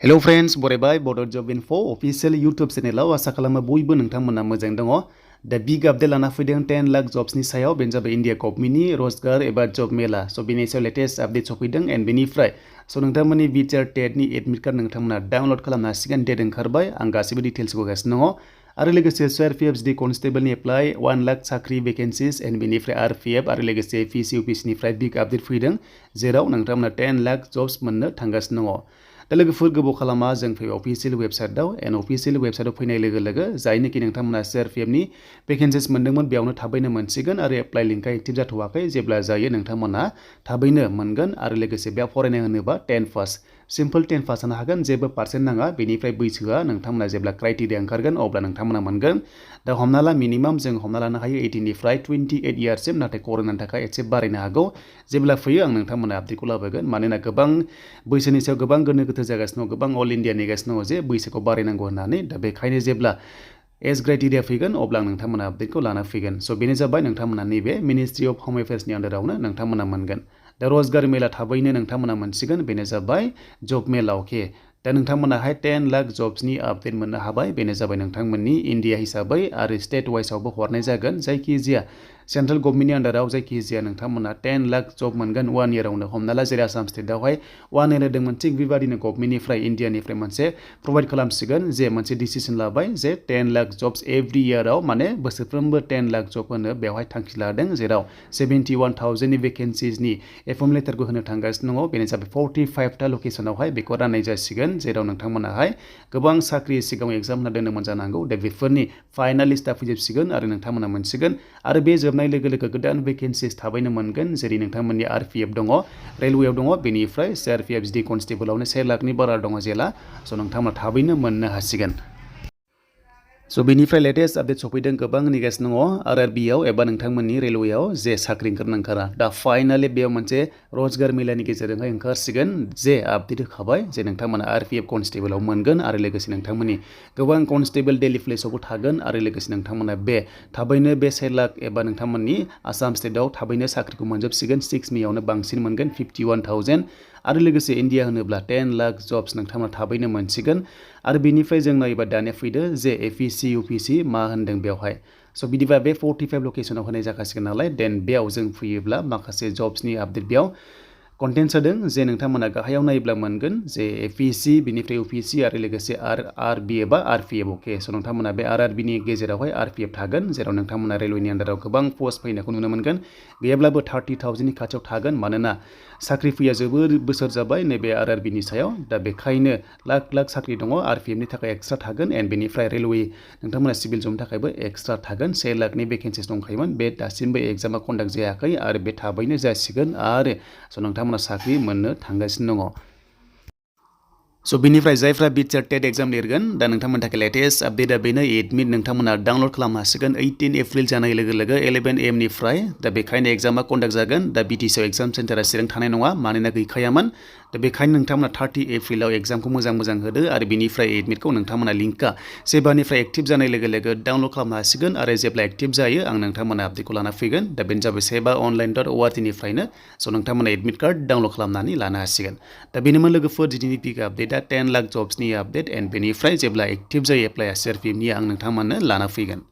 Hello friends, बरायबाय Bodo Job Info official YouTube channel आसा खालामो बयबो नोंथांमोना मोजां दङ। दा बिग आपडेट लाना फैदों 10 लाख जब्सनि सायाव बेनो जाबाय इन्डिया गभर्नमेन्टनि रोजगार एबा जब मेला स' बेनि सायाव लेटेस्ट आपडेट सफैदों एन्ड बेनिफ्राय स' नोंथांमोननि BTR TET नि एडमिट कार्ड नोंथांमोना डाउनलड खालामनो हासिगोन डेट ओंखारबाय आं गासैबो डिटेल्सखौ होगासिनो दङ आरो लोगोसे CRPF कनस्टेबलनि एप्लाइ 1 लाख साख्रि भेकेन्सिस एन्ड बेनिफ्राय RPF आरो लोगोसे FEC UPSC निफ्राय बिग आपडेट फैदों जेराव नोंथांमोना 10 लाख जब्स मोननो थांगासिनो दङ। दा लोगोफोर गोबाव खालामा जों फैबाय अफिसियेल वेबसाइटआव एन्ड अफिसियेल वेबसाइटआव फैनाय लोगो लोगो जायनोखि नोंथांमोना CRPF नि भेकेन्सिस मोनदोंमोन बेयावनो थाबैनो मोनसिगोन आरो एप्लाइ लिंकआ एक्टिभ जाथ'वाखै जेब्ला जायो नोंथांमोना थाबैनो मोनगोन आरो लोगोसे बेयाव फरायनाय होनोबा 10 पास सिम्पल 10 पास जानो हागोन जेबो पार्सेन्ट नाङा बेनिफ्राय बैसोआ नोंथांमोना जेब्ला क्राइटेरिया ओंखारगोन अब्ला नोंथांमोना मोनगोन। दा हमना ला मिनिमाम जों हमना लानो हायो 18 निफ्राय 28 इयार्ससिम नाथाय कर'नानि थाखाय एसे बारायनो हागौ जेब्ला फैयो आं नोंथांमोना आपडेटखौ लाबोगोन मानोना गोबां बैसोनि सायाव गोबां गोनो गोथो जागासिनो दं गोबां अल इन्डिया नेगासिनो दङ जे बैसोखौ बारायनांगौ होननानै दा बेखायनो जेब्ला एज क्राइटेरिया फैगोन अब्ला नोंथांमोना आपडेटखौ लाना फैगोन स' बेनो जाबाय नोंथांमोना नैबे मिनिस्ट्रि अफ हम एफेयार्सनि आन्डारावनो नोंथांमोना मोनगोन। दा रोजगार मेला थाबैनो नोंथांमोना मोनसिगोन बेनो जाबाय जब मेला अके दा नोंथांमोनाहाय 10 लाख जब्सनि आपडेट मोननो हाबाय बेनो जाबाय नोंथांमोननि इन्डिया हिसाबै आरो स्टेट वाइसआवबो हरनाय जागोन जायखिजाया सेन्ट्रेल गभर्नमेन्टनि आन्डाराव जायखिजाया नोंथांमोना 10 लाख जब मोनगोन 1 इयारावनो हमना ला जेरै आसाम स्टेटआवहाय 1 इयार होदोंमोन थिग बेबादिनो गभर्नमेन्टनिफ्राय इन्डियानिफ्राय मोनसे प्रभाइड खालामसिगोन जे मोनसे डिसिसन लाबाय जे 10 लाख जब्स एभ्रि इयाराव माने बोसोरफ्रोमबो 10 लाख जब होनो बेवहाय थांखि लादों जेराव 71,000नि भेकेन्सिसनि एफर्म लेटारखौ होनो थांगासिनो दङ बेनो जाबाय 45 टा लकेसनावहाय बेखौ राननाय जासिगोन जेराव नोंथांमोनाहाय गोबां साख्रि सिगाङाव एग्जाम होना दोनदोंमोन जानांगौ दा बेफोरनि फाइनाल लिस्टआ फैजोबसिगोन आरो नोंथांमोना मोनसिगोन आरो बे जोबनाय लोगो लोगो गोदान भेकेन्सिस थाबैनो मोनगोन जेरै नोंथांमोननि RPF दङ रेलवेआव दङ बेनिफ्राय CRPF कनस्टेबलावनो 1 लाखनि बारा दङ जेला स' नोंथांमोना थाबैनो मोननो हासिगोन। स' बेनिफ्राय लेटेस्ट आपडेट सफैदों गोबां नेगासिनो दङ RRB आव एबा नोंथांमोननि रेलवेआव जे साख्रि ओंखारा दा फाइनालि बेयाव मोनसे रोजगार मेलानि गेजेरजोंहाय ओंखारसिगोन जे आपडेट होखाबाय जे नोंथांमोना RPF कनस्टेबलाव मोनगोन आरो लोगोसे नोंथांमोननि गोबां कनस्टेबल डेली पुलिसावबो थागोन आरो लोगोसे नोंथांमोना बे थाबैनो बे 1 लाख एबा नोंथांमोननि आसाम स्टेटआव थाबैनो साख्रिखौ मोनजोबसिगोन 6 मेयावनो बांसिन मोनगोन 51,000 आरो लोगोसे इन्डिया होनोब्ला 10 लाख जब्स नोंथांमोना थाबैनो मोनसिगोन आरो बेनिफ्राय जों नायोबा दानिया फैदो जे FEC UPSC मा होनदों बेवहाय स' बिदिबा बे 45 लकेसनाव होनाय जाखासिगोन नालाय देन बेयाव जों फैयोब्ला माखासे जब्सनि आपडेट बेयाव कन्टेन्ट जादों जे नोंथांमोना गाहायाव नायोब्ला मोनगोन जे FEC बिनिफ्राय UPSC आरो लोगोसे RRB एबा RPF अके स' नोंथांमोना बे RRB नि गेजेरावहाय RPF थागोन जेराव नोंथांमोना रेलवेनि आन्डाराव गोबां पस्ट फैनायखौ नुनो मोनगोन गैयाब्लाबो 30,000नि खाथियाव थागोन मानोना साख्रि फैया जोबोर बोसोर जाबाय नैबे RRB नि सायाव दा बेखायनो लाख लाख साख्रि दङ RPF नि थाखाय एक्सट्रा थागोन एन्ड बेनिफ्राय रेलवे नोंथांमोना सिभिल जबनि थाखायबो एक्सट्रा थागोन 1 लाखनि भेकेन्सिस दंखायोमोन बे दासिमबो एग्जामा कन्डाक्ट जायाखै आरो बे थाबैनो जासिगोन आरो स' नोंथांमोना साख्रि मोननो थांगासिनो दङ। स' बेनिफ्राय जायफ्रा BTR TET एग्जाम लिरगोन दा नोंथांमोननि थाखाय लेटेस्ट आपडेटआ बेनो एडमिट नोंथांमोना डाउनलड खालामनो हासिगोन 18 एप्रिल जानाय लोगो लोगो 11 AM निफ्राय दा बेखायनो एग्जामा कन्डाक्ट जागोन दा BTC आव एग्जाम सेन्टारा चिरां थानाय नङा मानोना गैखायामोन दा बेखायनो नोंथांमोना 30 एप्रिलाव एग्जामखौ मोजां होदो आरो बेनिफ्राय एडमिटखौ नोंथांमोना लिंकआ सेबानिफ्राय एक्टिभ जानाय लोगो लोगो डाउनलड खालामनो हासिगोन आरो जेब्ला एक्टिभ जायो आं नोंथांमोना आपडेटखौ लाना फैगोन दा बेनो जाबाय sebaonline.org निफ्रायनो स' नोंथांमोना एडमिट कार्ड डाउनलड खालामनानै लानो हासिगोन दा बेनोमोन लोगोफोर दिनैनि बिग आपडेटआ 10 लाख जब्सनि आपडेट एन्ड बेनिफ्राय जेब्ला एक्टिभ जायो एप्लाइआ CRPF नि आं नोंथांमोननो लाना फैगोन।